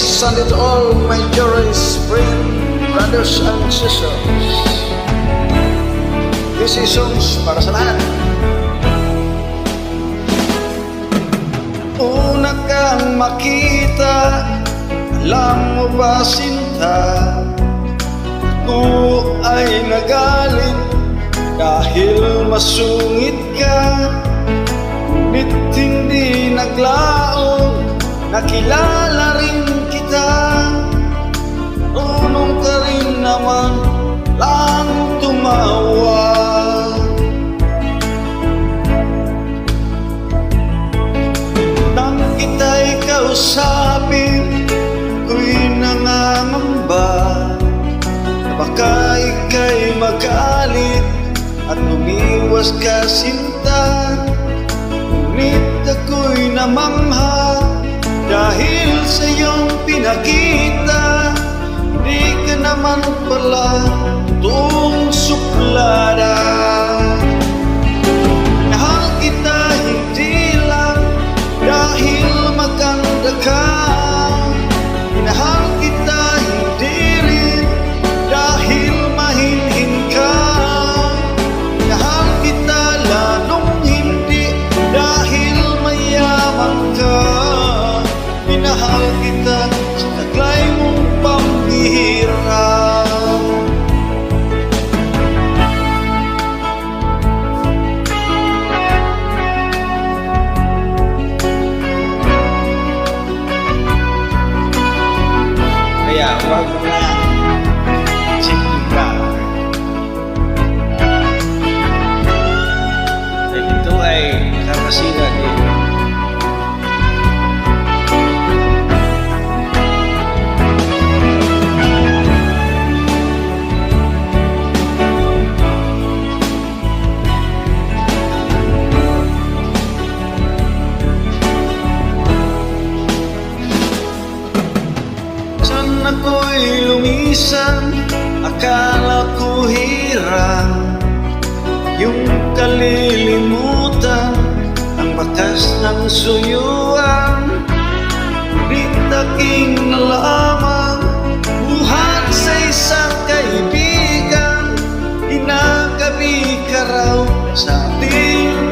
peace and it all my joys bring, brothers and sisters. This is songs para sa lahat. Una kang makita, alam mo ba sinta, ako ay nagalit dahil masungit ka. Ngunit hindi naglaon, nakilala rin kita. Marunong ka rin naman lang tumawa. Nang kita'y kausapin, ako'y nangangamba na baka ika'y magalit at umiwas ka sinta. Ngunit ako'y namangha dahil sa iyong pinakita. Di ka naman pala totoong suplada. Mahal kita hindi lang dahil maganda ka. Minahal kita hindi rin dahil mahinhin ka. Minahal kita lalong hindi dahil mayaman ka. Minahal kita sa taglay mong pambihira. Kaya wag na simula. Ito ay kakasira din. Ako'y lumisan, akala ko hirang yung kalilimutan, ang bakas ng suyuan. Ngunit aking nalaman, buhat sa isang kaibigan, inagabi ka raw sa ating